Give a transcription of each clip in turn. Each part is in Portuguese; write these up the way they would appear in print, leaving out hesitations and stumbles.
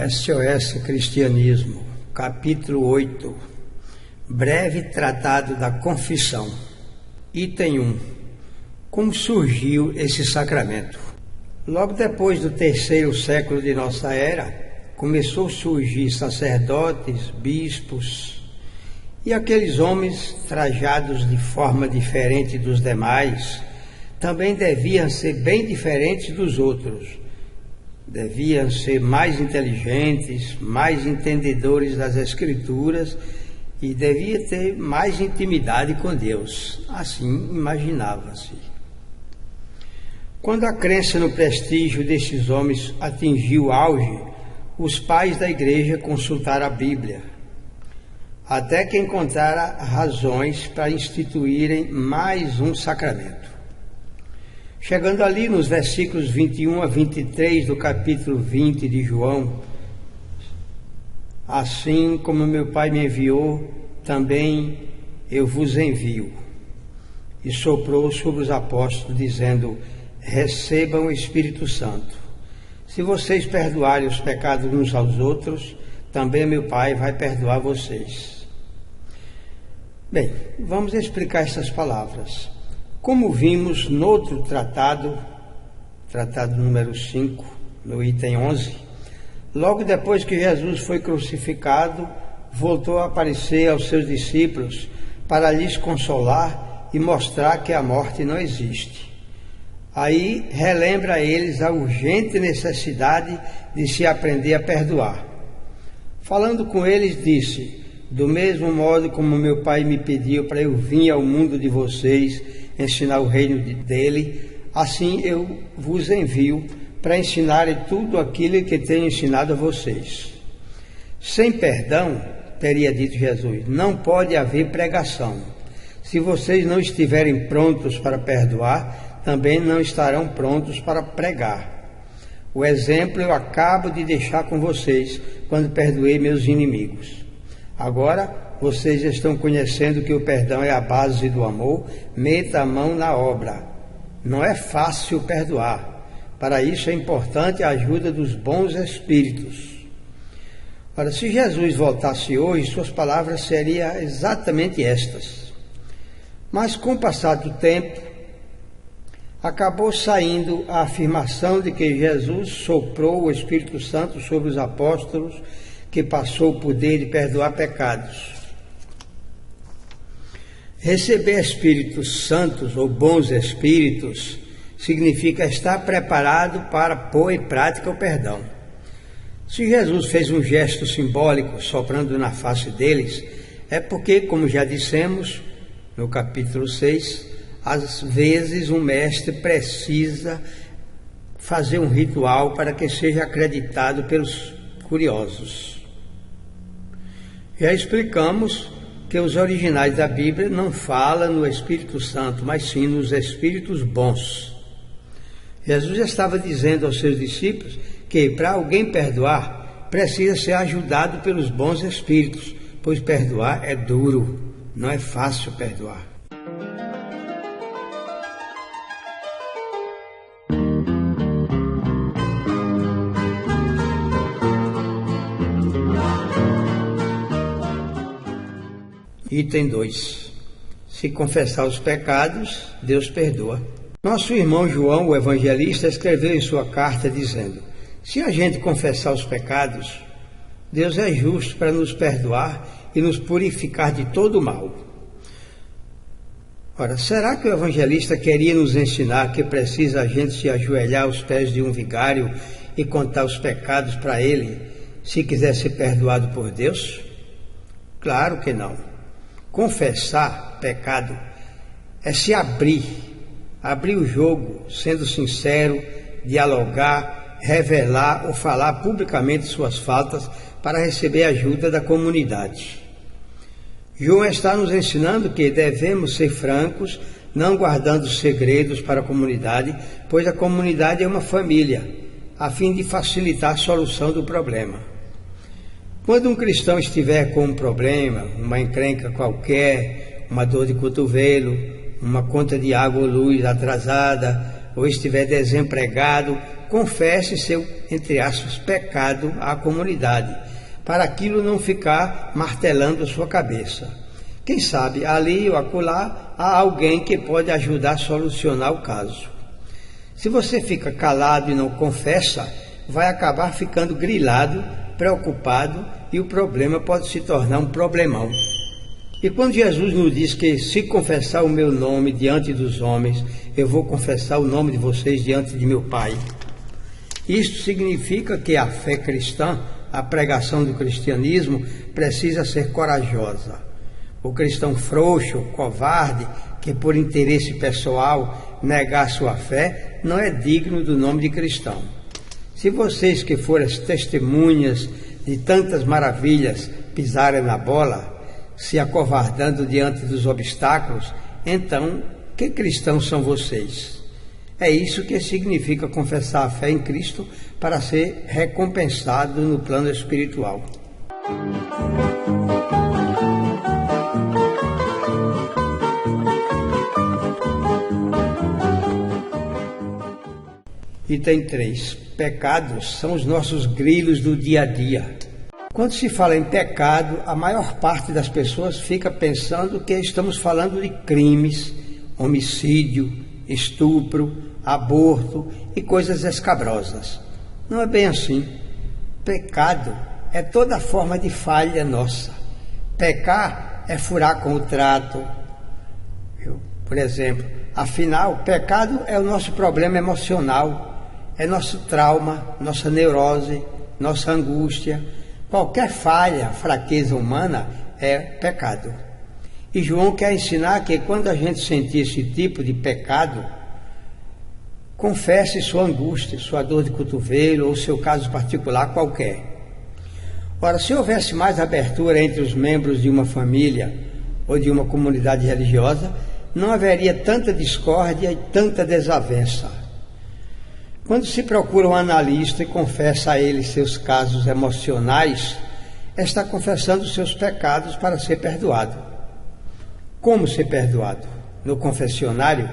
SOS Cristianismo, capítulo 8, breve tratado da confissão. Item 1. Como surgiu esse sacramento? Logo depois do 3º século de nossa era, começou a surgir sacerdotes, bispos e aqueles homens trajados de forma diferente dos demais, também deviam ser bem diferentes dos outros. Deviam ser mais inteligentes, mais entendedores das Escrituras e devia ter mais intimidade com Deus. Assim imaginava-se. Quando a crença no prestígio desses homens atingiu o auge, os pais da igreja consultaram a Bíblia, até que encontraram razões para instituírem mais um sacramento. Chegando ali nos versículos 21 a 23 do capítulo 20 de João, assim como meu Pai me enviou, também eu vos envio. E soprou sobre os apóstolos, dizendo: recebam o Espírito Santo. Se vocês perdoarem os pecados uns aos outros, também meu Pai vai perdoar vocês. Bem, vamos explicar essas palavras. Como vimos no outro tratado número 5, no item 11, logo depois que Jesus foi crucificado, voltou a aparecer aos seus discípulos para lhes consolar e mostrar que a morte não existe. Aí relembra a eles a urgente necessidade de se aprender a perdoar. Falando com eles, disse: do mesmo modo como meu Pai me pediu para eu vir ao mundo de vocês ensinar o reino dele, assim eu vos envio para ensinarem tudo aquilo que tenho ensinado a vocês. Sem perdão, teria dito Jesus, não pode haver pregação. Se vocês não estiverem prontos para perdoar, também não estarão prontos para pregar. O exemplo eu acabo de deixar com vocês quando perdoei meus inimigos. Agora, vocês estão conhecendo que o perdão é a base do amor. Meta a mão na obra. Não é fácil perdoar. Para isso é importante a ajuda dos bons espíritos. Ora, se Jesus voltasse hoje, suas palavras seriam exatamente estas. Mas com o passar do tempo, acabou saindo a afirmação de que Jesus soprou o Espírito Santo sobre os apóstolos, que passou o poder de perdoar pecados. Receber Espíritos Santos ou bons Espíritos significa estar preparado para pôr em prática o perdão. Se Jesus fez um gesto simbólico soprando na face deles, é porque, como já dissemos no capítulo 6, às vezes um mestre precisa fazer um ritual para que seja acreditado pelos curiosos. Já explicamos que os originais da Bíblia não falam no Espírito Santo, mas sim nos Espíritos bons. Jesus estava dizendo aos seus discípulos que para alguém perdoar, precisa ser ajudado pelos bons Espíritos, pois perdoar é duro, não é fácil perdoar. Item 2. Se confessar os pecados, Deus perdoa. Nosso irmão João, o evangelista, escreveu em sua carta dizendo: se a gente confessar os pecados, Deus é justo para nos perdoar e nos purificar de todo o mal. Ora, será que o evangelista queria nos ensinar que precisa a gente se ajoelhar aos pés de um vigário e contar os pecados para ele, se quiser ser perdoado por Deus? Claro que não. Confessar pecado é se abrir o jogo, sendo sincero, dialogar, revelar ou falar publicamente suas faltas para receber a ajuda da comunidade. João está nos ensinando que devemos ser francos, não guardando segredos para a comunidade, pois a comunidade é uma família, a fim de facilitar a solução do problema. Quando um cristão estiver com um problema, uma encrenca qualquer, uma dor de cotovelo, uma conta de água ou luz atrasada, ou estiver desempregado, confesse seu, entre aspas, pecado à comunidade, para aquilo não ficar martelando sua cabeça. Quem sabe, ali ou acolá, há alguém que pode ajudar a solucionar o caso. Se você fica calado e não confessa, vai acabar ficando grilado, preocupado, e o problema pode se tornar um problemão. E quando Jesus nos diz que se confessar o meu nome diante dos homens, eu vou confessar o nome de vocês diante de meu Pai. Isto significa que a fé cristã, a pregação do cristianismo, precisa ser corajosa. O cristão frouxo, covarde, que por interesse pessoal negar sua fé, não é digno do nome de cristão. Se vocês que forem as testemunhas de tantas maravilhas pisarem na bola, se acovardando diante dos obstáculos, então, que cristãos são vocês? É isso que significa confessar a fé em Cristo para ser recompensado no plano espiritual. Item 3. Pecados são os nossos grilos do dia a dia. Quando se fala em pecado, a maior parte das pessoas fica pensando que estamos falando de crimes, homicídio, estupro, aborto e coisas escabrosas. Não é bem assim. Pecado é toda forma de falha nossa. Pecar é furar com o trato. Por exemplo, afinal, pecado é o nosso problema emocional, é nosso trauma, nossa neurose, nossa angústia. Qualquer falha, fraqueza humana é pecado. E João quer ensinar que quando a gente sentir esse tipo de pecado, confesse sua angústia, sua dor de cotovelo ou seu caso particular qualquer. Ora, se houvesse mais abertura entre os membros de uma família ou de uma comunidade religiosa, não haveria tanta discórdia e tanta desavença. Quando se procura um analista e confessa a ele seus casos emocionais, está confessando seus pecados para ser perdoado. Como ser perdoado? No confessionário?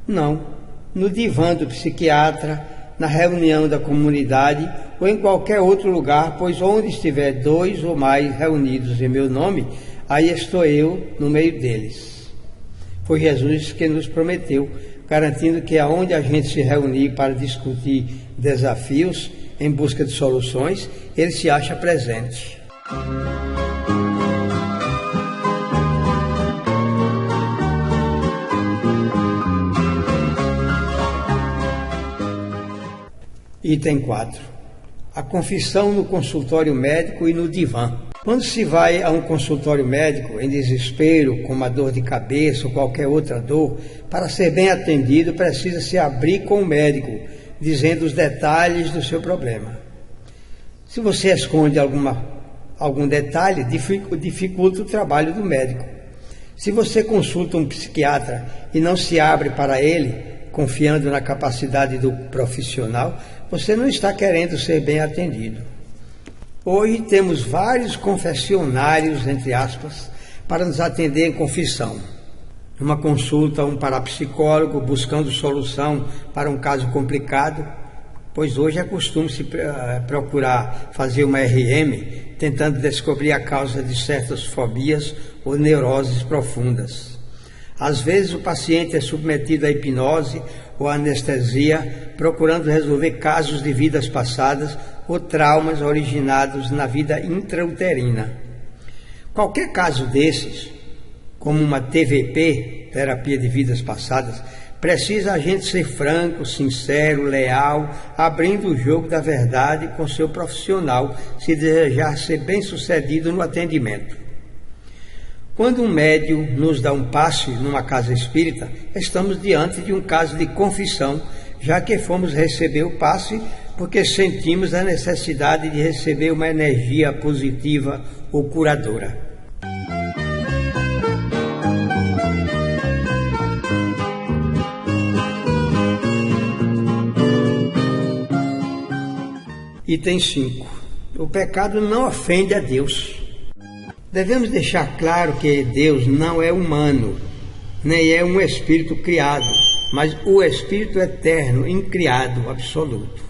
Não. No divã do psiquiatra, na reunião da comunidade ou em qualquer outro lugar, pois onde estiver 2 ou mais reunidos em meu nome, aí estou eu no meio deles. Foi Jesus que nos prometeu, garantindo que aonde a gente se reunir para discutir desafios em busca de soluções, ele se acha presente. Item 4. A confissão no consultório médico e no divã. Quando se vai a um consultório médico em desespero, com uma dor de cabeça ou qualquer outra dor, para ser bem atendido, precisa se abrir com o médico, dizendo os detalhes do seu problema. Se você esconde algum detalhe, dificulta o trabalho do médico. Se você consulta um psiquiatra e não se abre para ele, confiando na capacidade do profissional, você não está querendo ser bem atendido. Hoje temos vários confessionários, entre aspas, para nos atender em confissão. Uma consulta a um parapsicólogo buscando solução para um caso complicado, pois hoje é costume se procurar fazer uma RM, tentando descobrir a causa de certas fobias ou neuroses profundas. Às vezes o paciente é submetido à hipnose ou anestesia, procurando resolver casos de vidas passadas ou traumas originados na vida intrauterina. Qualquer caso desses, como uma TVP, terapia de vidas passadas, precisa a gente ser franco, sincero, leal, abrindo o jogo da verdade com seu profissional, se desejar ser bem-sucedido no atendimento. Quando um médium nos dá um passe numa casa espírita, estamos diante de um caso de confissão, já que fomos receber o passe porque sentimos a necessidade de receber uma energia positiva ou curadora. Item 5. O pecado não ofende a Deus. Devemos deixar claro que Deus não é humano, nem é um espírito criado, mas o Espírito eterno, incriado, absoluto.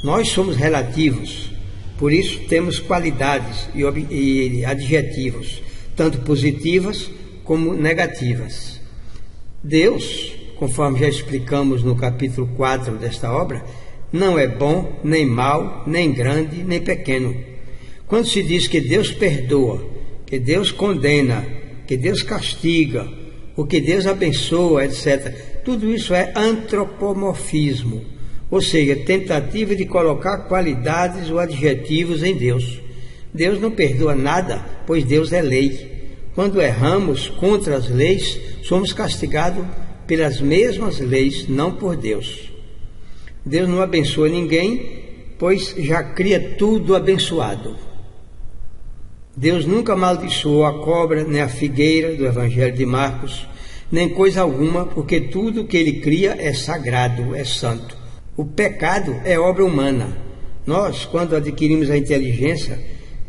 Nós somos relativos, por isso temos qualidades e adjetivos, tanto positivas como negativas. Deus, conforme já explicamos no capítulo 4 desta obra, não é bom, nem mau, nem grande, nem pequeno. Quando se diz que Deus perdoa, que Deus condena, que Deus castiga, ou que Deus abençoa, etc., tudo isso é antropomorfismo, ou seja, tentativa de colocar qualidades ou adjetivos em Deus. Deus não perdoa nada, pois Deus é lei. Quando erramos contra as leis, somos castigados pelas mesmas leis, não por Deus. Deus não abençoa ninguém, pois já cria tudo abençoado. Deus nunca amaldiçoou a cobra, nem a figueira do Evangelho de Marcos, nem coisa alguma, porque tudo que ele cria é sagrado, é santo. O pecado é obra humana. Nós, quando adquirimos a inteligência,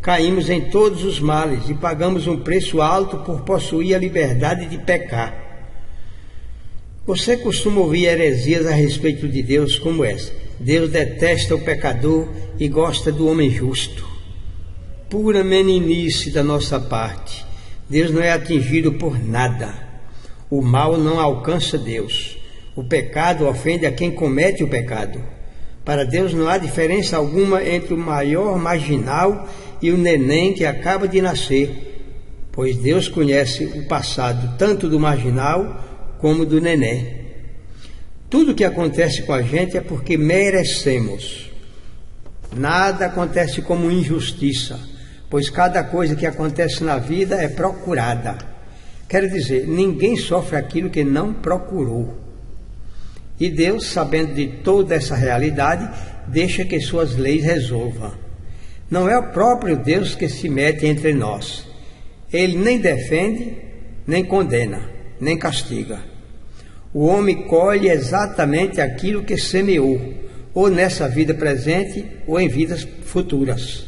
caímos em todos os males e pagamos um preço alto por possuir a liberdade de pecar. Você costuma ouvir heresias a respeito de Deus como essa: Deus detesta o pecador e gosta do homem justo. Pura meninice da nossa parte. Deus não é atingido por nada. O mal não alcança Deus. O pecado ofende a quem comete o pecado. Para Deus não há diferença alguma entre o maior marginal e o neném que acaba de nascer, pois Deus conhece o passado tanto do marginal como do neném. Tudo que acontece com a gente é porque merecemos. Nada acontece como injustiça, pois cada coisa que acontece na vida é procurada. Quer dizer, ninguém sofre aquilo que não procurou. E Deus, sabendo de toda essa realidade, deixa que suas leis resolvam. Não é o próprio Deus que se mete entre nós. Ele nem defende, nem condena, nem castiga. O homem colhe exatamente aquilo que semeou, ou nessa vida presente, ou em vidas futuras.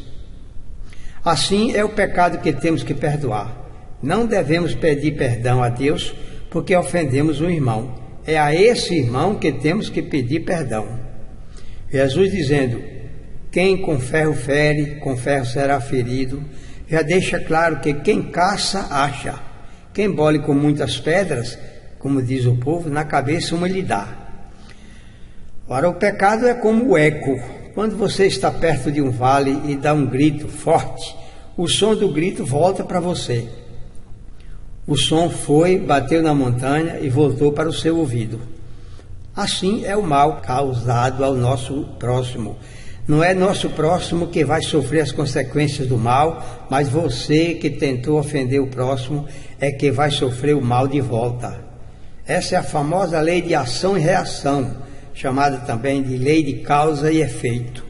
Assim é o pecado que temos que perdoar. Não devemos pedir perdão a Deus porque ofendemos um irmão. É a esse irmão que temos que pedir perdão. Jesus dizendo: quem com ferro fere, com ferro será ferido, já deixa claro que quem caça, acha. Quem bole com muitas pedras, como diz o povo, na cabeça uma lhe dá. Ora, o pecado é como o eco. Quando você está perto de um vale e dá um grito forte, o som do grito volta para você. O som foi, bateu na montanha e voltou para o seu ouvido. Assim é o mal causado ao nosso próximo. Não é nosso próximo que vai sofrer as consequências do mal, mas você que tentou ofender o próximo é que vai sofrer o mal de volta. Essa é a famosa lei de ação e reação, chamada também de lei de causa e efeito.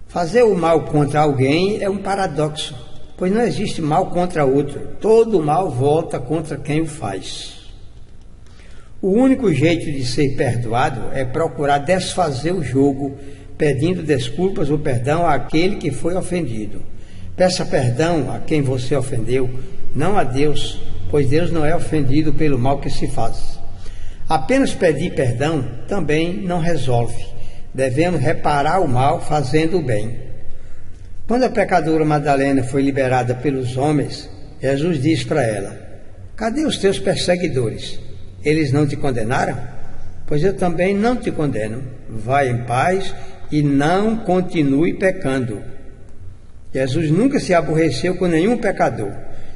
Fazer o mal contra alguém é um paradoxo, pois não existe mal contra outro. Todo mal volta contra quem o faz. O único jeito de ser perdoado é procurar desfazer o jogo, pedindo desculpas ou perdão àquele que foi ofendido. Peça perdão a quem você ofendeu, não a Deus, pois Deus não é ofendido pelo mal que se faz. Apenas pedir perdão também não resolve. Devemos reparar o mal fazendo o bem. Quando a pecadora Madalena foi liberada pelos homens, Jesus disse para ela: cadê os teus perseguidores? Eles não te condenaram? Pois eu também não te condeno. Vai em paz e não continue pecando. Jesus nunca se aborreceu com nenhum pecador.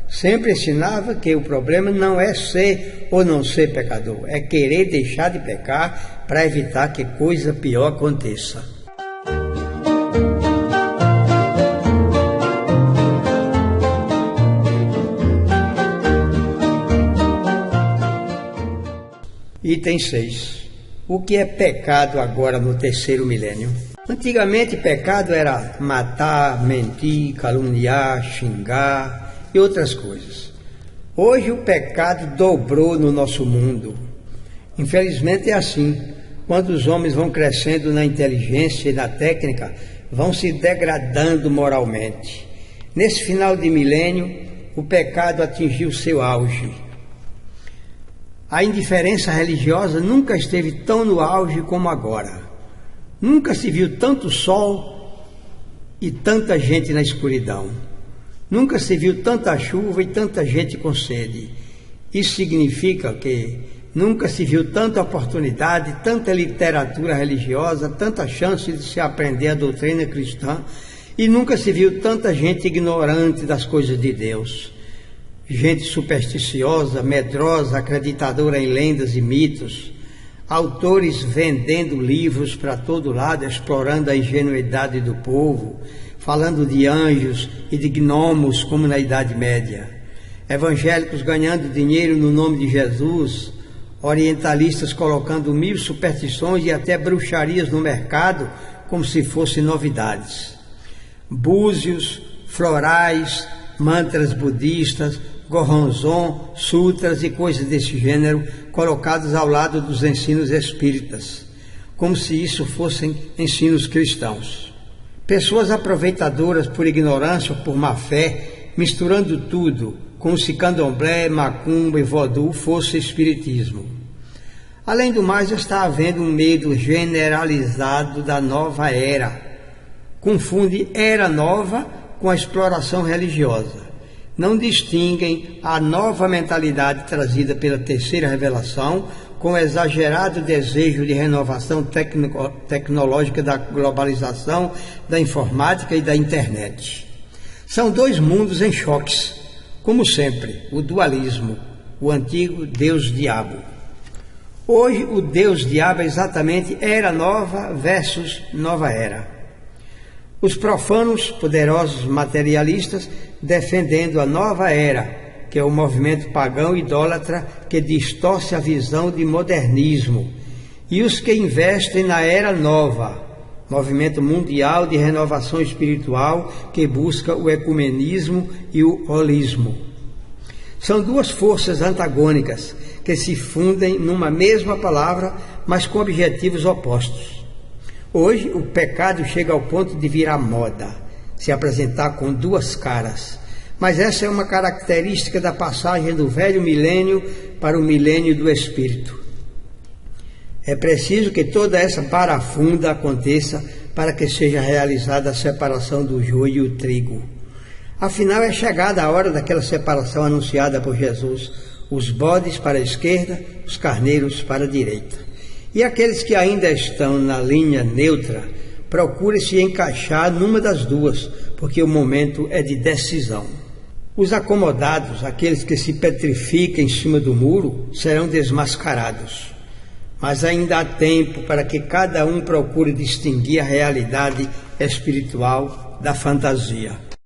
Sempre ensinava que o problema não é ser ou não ser pecador, é querer deixar de pecar para evitar que coisa pior aconteça. Item 6. O que é pecado agora no terceiro milênio? Antigamente, pecado era matar, mentir, caluniar, xingar e outras coisas. Hoje o pecado dobrou no nosso mundo. Infelizmente é assim. Quando os homens vão crescendo na inteligência e na técnica, vão se degradando moralmente. Nesse final de milênio, o pecado atingiu seu auge. A indiferença religiosa nunca esteve tão no auge como agora. Nunca se viu tanto sol e tanta gente na escuridão. Nunca se viu tanta chuva e tanta gente com sede. Isso significa que nunca se viu tanta oportunidade, tanta literatura religiosa, tanta chance de se aprender a doutrina cristã, e nunca se viu tanta gente ignorante das coisas de Deus. Gente supersticiosa, medrosa, acreditadora em lendas e mitos, autores vendendo livros para todo lado, explorando a ingenuidade do povo, falando de anjos e de gnomos como na Idade Média, evangélicos ganhando dinheiro no nome de Jesus, orientalistas colocando 1000 superstições e até bruxarias no mercado como se fossem novidades, búzios, florais, mantras budistas, Goronzon, sutras e coisas desse gênero colocados ao lado dos ensinos espíritas, como se isso fossem ensinos cristãos. Pessoas aproveitadoras por ignorância ou por má fé, misturando tudo, como se candomblé, macumba e vodú fosse espiritismo. Além do mais, está havendo um medo generalizado da nova era. Confunde era nova com a exploração religiosa. Não distinguem a nova mentalidade trazida pela terceira revelação com o exagerado desejo de renovação tecnológica da globalização, da informática e da internet. São dois mundos em choques, como sempre, o dualismo, o antigo Deus-Diabo. Hoje o Deus-Diabo é exatamente era nova versus nova era. Os profanos, poderosos materialistas, defendendo a nova era, que é o movimento pagão idólatra que distorce a visão de modernismo, e os que investem na era nova, movimento mundial de renovação espiritual que busca o ecumenismo e o holismo. São duas forças antagônicas que se fundem numa mesma palavra, mas com objetivos opostos. Hoje, o pecado chega ao ponto de virar moda, se apresentar com duas caras. Mas essa é uma característica da passagem do velho milênio para o milênio do Espírito. É preciso que toda essa parafunda aconteça para que seja realizada a separação do joio e o trigo. Afinal, é chegada a hora daquela separação anunciada por Jesus, os bodes para a esquerda, os carneiros para a direita. E aqueles que ainda estão na linha neutra, procurem se encaixar numa das duas, porque o momento é de decisão. Os acomodados, aqueles que se petrificam em cima do muro, serão desmascarados. Mas ainda há tempo para que cada um procure distinguir a realidade espiritual da fantasia.